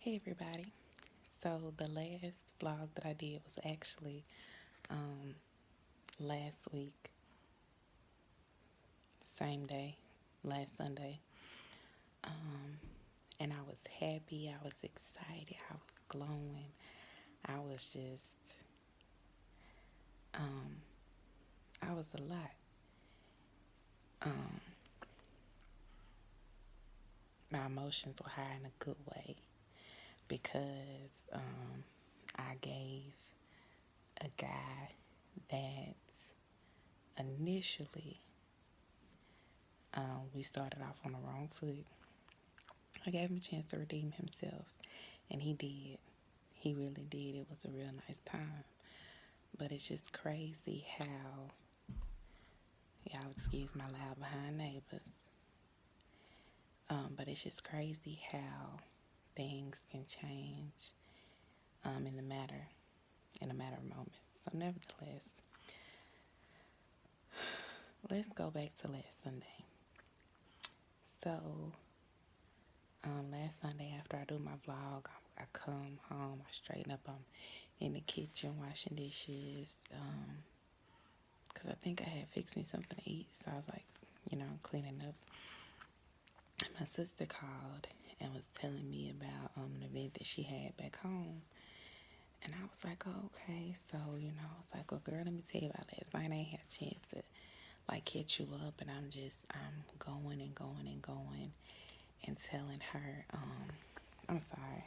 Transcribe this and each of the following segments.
Hey everybody. So the last vlog that I did was actually last week, same day, last Sunday. And I was happy, I was excited, I was glowing. I was just I was a lot. Um my emotions were high in a good way because I gave a guy that initially we started off on the wrong foot. I gave him a chance to redeem himself, and he did. He really did. It was a real nice time. But it's just crazy how, y'all excuse my loud behind neighbors, but it's just crazy how things can change in a matter of moments. So nevertheless, let's go back to last Sunday. So last Sunday after I do my vlog, I come home, I straighten up, I'm in the kitchen washing dishes, because I think I had fixed me something to eat. So I was like, cleaning up. And my sister called and was telling me about an event that she had back home. And I was like, oh, okay. So, I was like, well, girl, let me tell you about last night. I ain't had a chance to, catch you up. And I'm going and going and going and telling her, I'm sorry.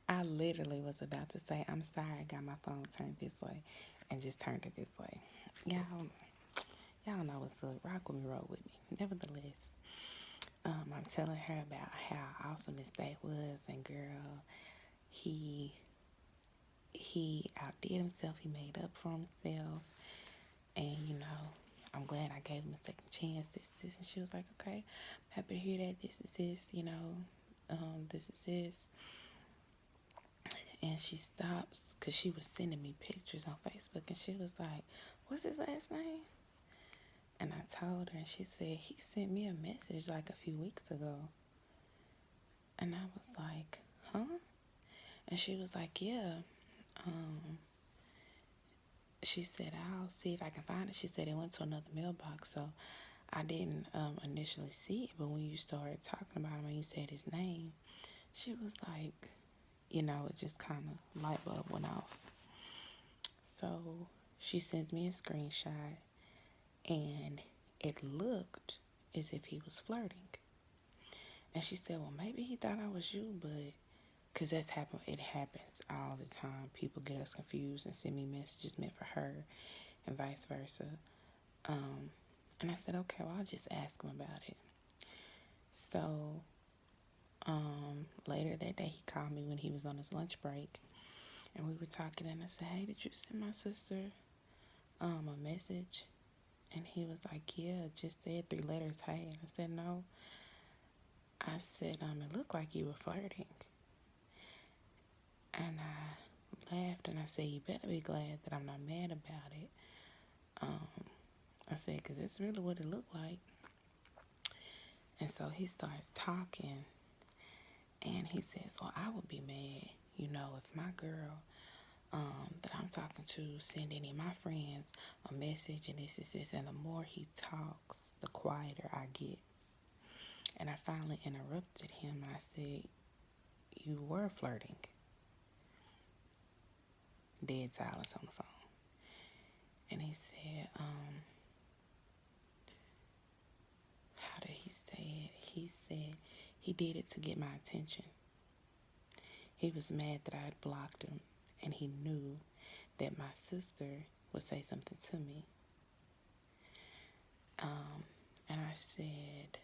I literally was about to say, I'm sorry I got my phone turned this way and just turned it this way. Y'all know what's up. Rock with me, roll with me. Nevertheless, I'm telling her about how awesome this day was, and girl, he outdid himself. He made up for himself, and I'm glad I gave him a second chance. This, and she was like, okay, I'm happy to hear that. This is this, this is this. And she stops because she was sending me pictures on Facebook, and she was like, what's his last name? And I told her, and she said, he sent me a message like a few weeks ago. And I was like, huh? And she was like, yeah. She said, I'll see if I can find it. She said it went to another mailbox, so I didn't initially see it. But when you started talking about him and you said his name, she was like, it just kind of light bulb went off. So she sends me a screenshot, and it looked as if he was flirting. And she said, well, maybe he thought I was you, but because it happens all the time. People get us confused and send me messages meant for her and vice versa. And I said, okay, well, I'll just ask him about it. So later that day, he called me when he was on his lunch break, and we were talking, and I said, hey, did you send my sister a message? And he was like, yeah, just said 3 letters, hey. And I said, no. I said, it looked like you were flirting. And I laughed and I said, you better be glad that I'm not mad about it. I said, because it's really what it looked like. And so he starts talking, and he says, well, I would be mad, if my girl that I'm talking to send any of my friends a message and this is this. And the more he talks, the quieter I get. And I finally interrupted him, and I said, you were flirting. Dead silence on the phone. And he said, how did he say it? He said he did it to get my attention. He was mad that I had blocked him, and he knew that my sister would say something to me. And I said,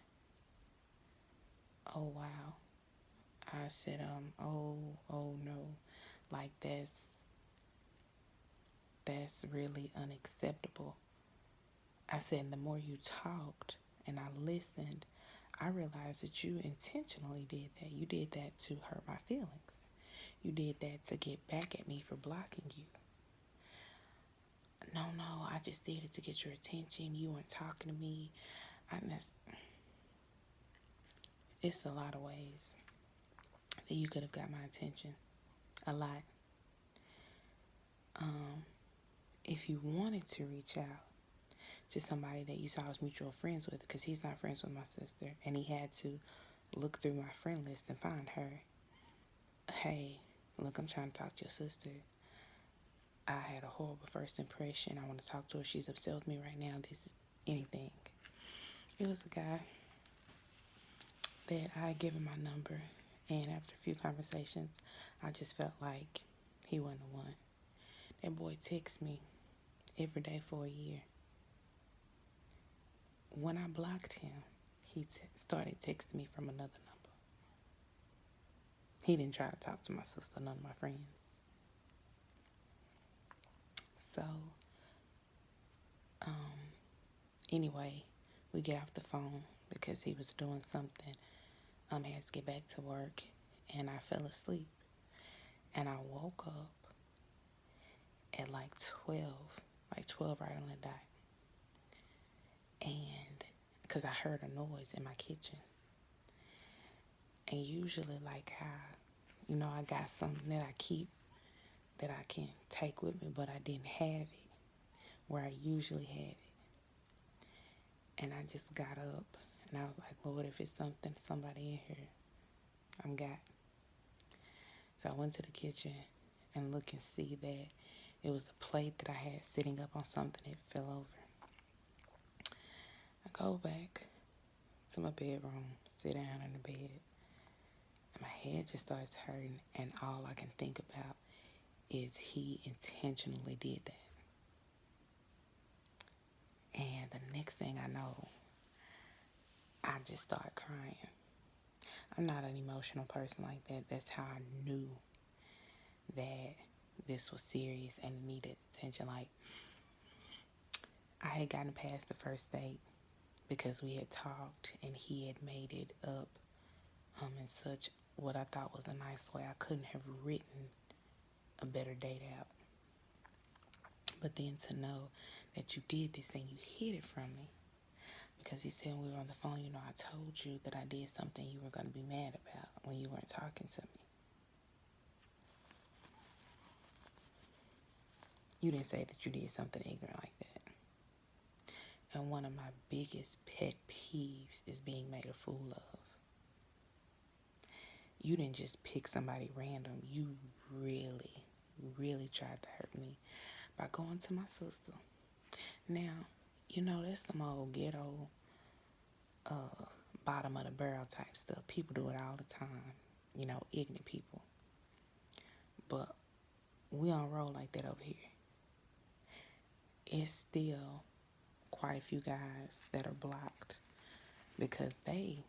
oh, wow. I said, oh no. Like, that's really unacceptable. I said, the more you talked and I listened, I realized that you intentionally did that. You did that to hurt my feelings. You did that to get back at me for blocking you. No, I just did it to get your attention. You weren't talking to me. It's a lot of ways that you could have got my attention. A lot. If you wanted to reach out to somebody that you saw as mutual friends with, because he's not friends with my sister, and he had to look through my friend list and find her. Hey, look, I'm trying to talk to your sister. I had a horrible first impression. I want to talk to her. She's upset with me right now. This is anything. It was a guy that I had given my number, and after a few conversations, I just felt like he wasn't the one. That boy texts me every day for a year. When I blocked him, he started texting me from another number. He didn't try to talk to my sister, none of my friends. So, anyway, we get off the phone because he was doing something. Had to get back to work, and I fell asleep. And I woke up at like 12 right on the dot. And because I heard a noise in my kitchen. And usually, like I got something that I keep that I can take with me, but I didn't have it where I usually have it. And I just got up, and I was like, Lord, if it's somebody in here, I'm got. So I went to the kitchen and look and see that it was a plate that I had sitting up on something that fell over. I go back to my bedroom, sit down in the bed, and my head just starts hurting, and all I can think about is he intentionally did that. And the next thing I know, I just start crying. I'm not an emotional person like that. That's how I knew that this was serious and needed attention. Like, I had gotten past the first date because we had talked and he had made it up in such what I thought was a nice way. I couldn't have written a better date out. But then to know that you did this and you hid it from me, because he said when we were on the phone, I told you that I did something you were going to be mad about when you weren't talking to me. You didn't say that you did something ignorant like that. And one of my biggest pet peeves is being made a fool of. You didn't just pick somebody random. You really, really tried to hurt me by going to my sister. Now, that's some old ghetto, bottom of the barrel type stuff. People do it all the time, ignorant people. But we don't roll like that over here. It's still quite a few guys that are blocked because they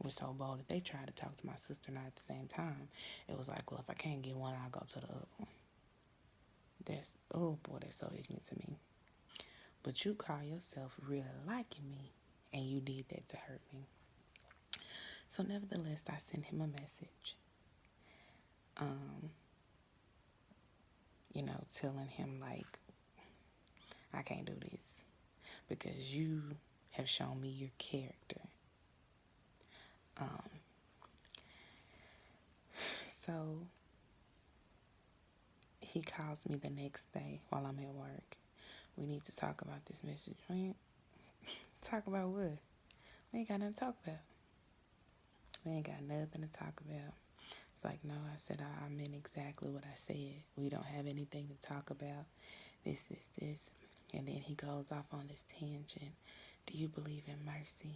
were so bold that they tried to talk to my sister and I at the same time. It was like, well, if I can't get one, I'll go to the other one. That's so ignorant to me. But you call yourself really liking me, and you did that to hurt me. So nevertheless, I sent him a message, telling him, like, I can't do this because you have shown me your character. So he calls me the next day while I'm at work. We need to talk about this message. Talk about what? We ain't got nothing to talk about. We ain't got nothing to talk about. It's like, no, I said I meant exactly what I said. We don't have anything to talk about. This. And then he goes off on this tangent. Do you believe in mercy?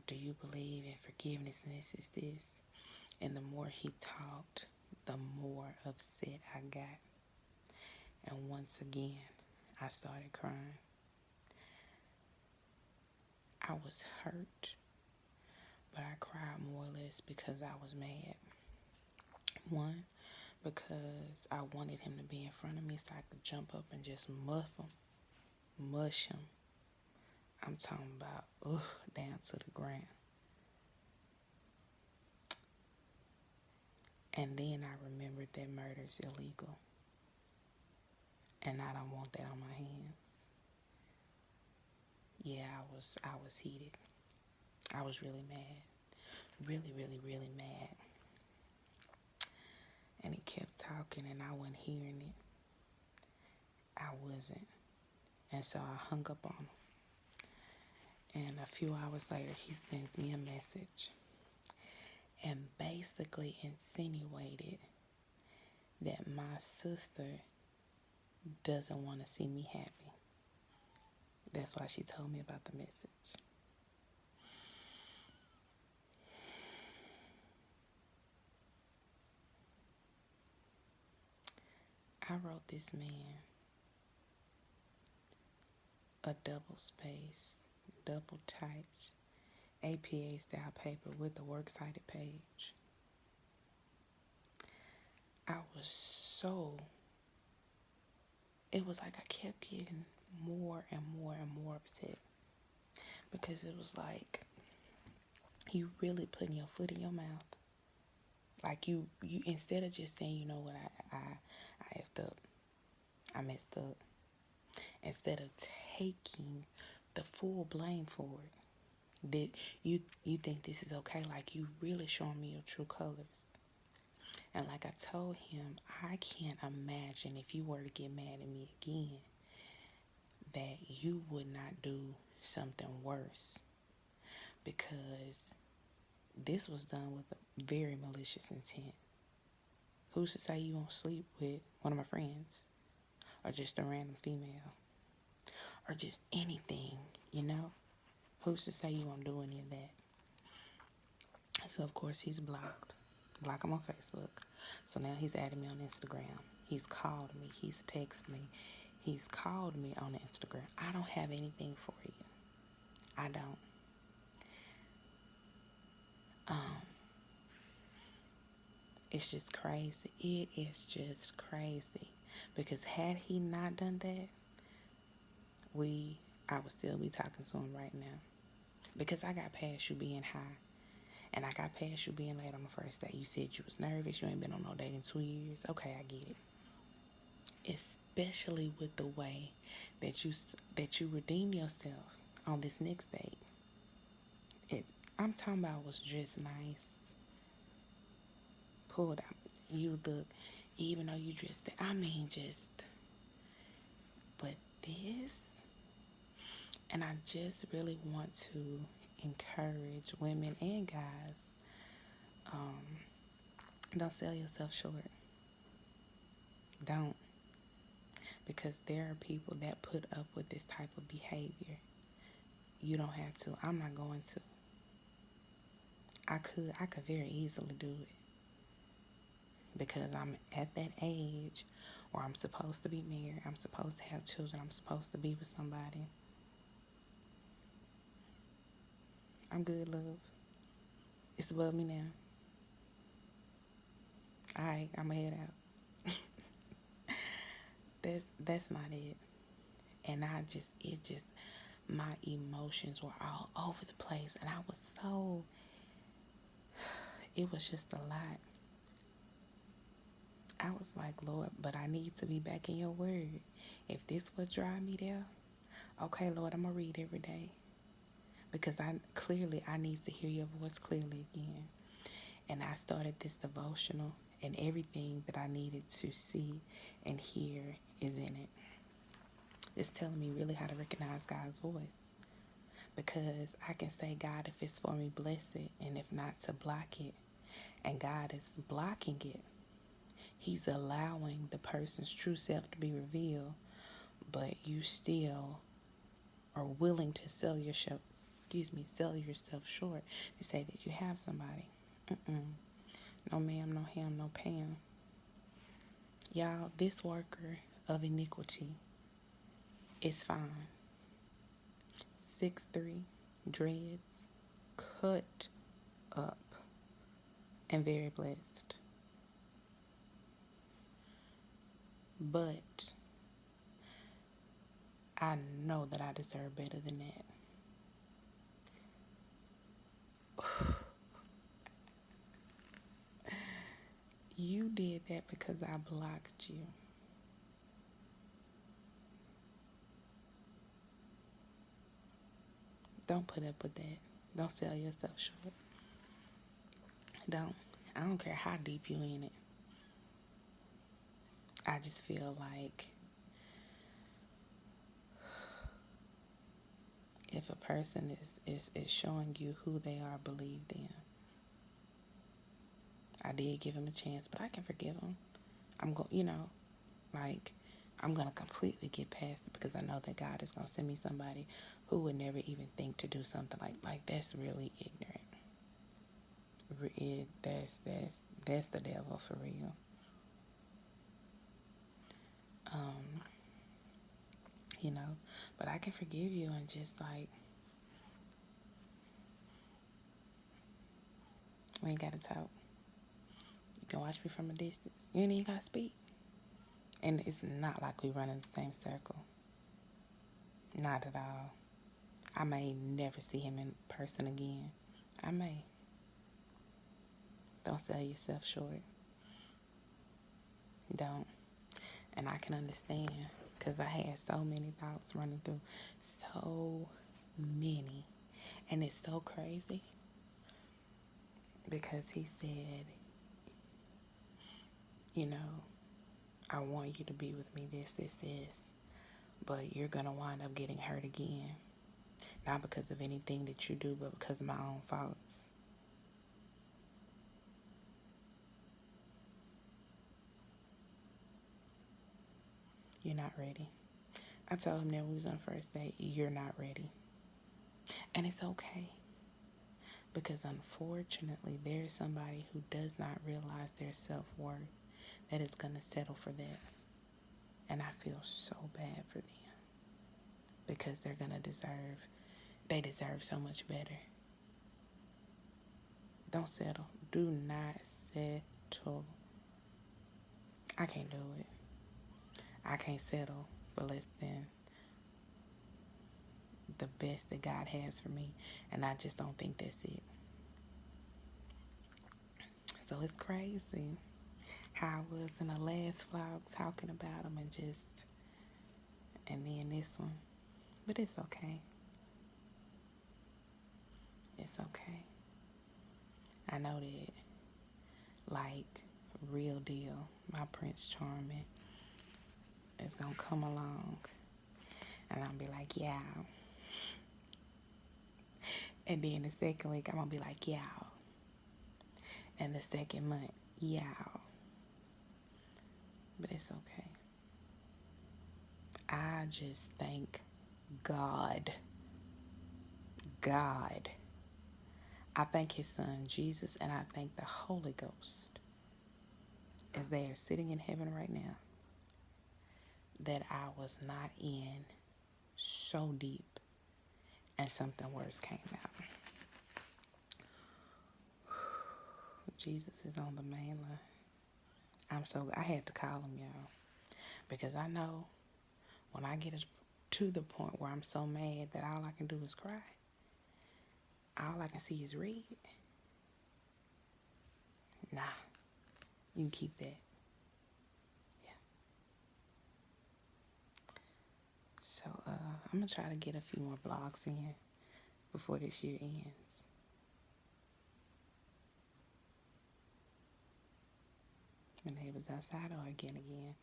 Do you believe in forgiveness? And this. And the more he talked, the more upset I got. And once again, I started crying. I was hurt, but I cried more or less because I was mad. One, because I wanted him to be in front of me so I could jump up and just mush him. I'm talking about, down to the ground. And then I remembered that murder is illegal. And I don't want that on my hands. Yeah, I was heated. I was really mad. really, really, really mad. And he kept talking and I wasn't hearing it. I wasn't. And so I hung up on him. And a few hours later, he sends me a message and basically insinuated that my sister doesn't want to see me happy. That's why she told me about the message. I wrote this man a double space, double typed APA style paper with a works cited page. I was so, it was like I kept getting more and more and more upset because it was like you really putting your foot in your mouth. Like you instead of just saying, you know what, I effed up, I messed up. Instead of taking the full blame for it, that you think this is okay, like you really showing me your true colors. And like I told him, I can't imagine if you were to get mad at me again that you would not do something worse, because this was done with a very malicious intent. Who's to say you won't sleep with one of my friends, or just a random female, or just anything, you know? Who's to say you won't do any of that? So of course he's blocked. Block him on Facebook. So now he's added me on Instagram. He's called me. He's texted me. He's called me on Instagram. I don't have anything for you. I don't. It's just crazy. It is just crazy. Because had he not done that, I would still be talking to him right now. Because I got past you being high. And I got past you being late on the first day. You said you was nervous. You ain't been on no date in 2 years. Okay, I get it. Especially with the way that you redeem yourself on this next date. I'm talking about was dressed nice, pulled out. You look, even though you dressed, but this, and I just really want to encourage women and guys, don't sell yourself short. Don't. Because there are people that put up with this type of behavior. You don't have to. I'm not going to. I could very easily do it. Because I'm at that age where I'm supposed to be married. I'm supposed to have children. I'm supposed to be with somebody. I'm good, love. It's above me now. Alright, I'ma head out. That's not it. And my emotions were all over the place. And it was just a lot. I was like, Lord, but I need to be back in your word. If this would drive me there, okay, Lord, I'm going to read every day. Because I need to hear your voice clearly again. And I started this devotional, and everything that I needed to see and hear is in it. It's telling me really how to recognize God's voice. Because I can say, God, if it's for me, bless it. And if not, to block it. And God is blocking it. He's allowing the person's true self to be revealed, but you still are willing to sell yourself short to say that you have somebody. No ma'am, no ham, no Pam. Y'all, this worker of iniquity is fine. 6'3", dreads, cut up, and very blessed. But I know that I deserve better than that. You did that because I blocked you. Don't put up with that. Don't sell yourself short. Don't. I don't care how deep you in it. I just feel like if a person is showing you who they are, believe them. I did give him a chance, but I can forgive him. I'm going to completely get past it because I know that God is going to send me somebody who would never even think to do something like that's really ignorant. That's the devil for real. But I can forgive you and just we ain't got to talk. You can watch me from a distance. You ain't even got to speak. And it's not like we run in the same circle. Not at all. I may never see him in person again. I may. Don't sell yourself short. Don't. And I can understand because I had so many thoughts running through. So many. And it's so crazy because he said, I want you to be with me, this, but you're going to wind up getting hurt again. Not because of anything that you do, but because of my own faults. You're not ready. I told him that we was on the first date, you're not ready. And it's okay. Because unfortunately, there is somebody who does not realize their self-worth that is going to settle for that. And I feel so bad for them. Because they deserve so much better. Don't settle. Do not settle. I can't do it. I can't settle for less than the best that God has for me. And I just don't think that's it. So it's crazy how I was in the last vlog talking about him and then this one. But it's okay. It's okay. I know that, real deal, my Prince Charming is going to come along. And I'll be like, yeah. And then the second week, I'm going to be like, yeah. And the second month, yeah. But it's okay. I just thank God. I thank his son, Jesus, and I thank the Holy Ghost as they are sitting in heaven right now that I was not in so deep and something worse came out. Jesus is on the main line. I had to call him, y'all, because I know when I get to the point where I'm so mad that all I can do is cry, all I can see is red. Nah, you can keep that. Yeah. So I'm going to try to get a few more vlogs in before this year ends. My neighbors outside arguing again.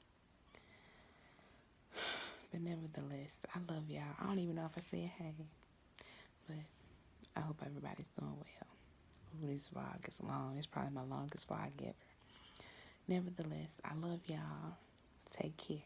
But nevertheless, I love y'all. I don't even know if I said hey, but I hope everybody's doing well. Ooh, this vlog is long. It's probably my longest vlog ever. Nevertheless, I love y'all. Take care.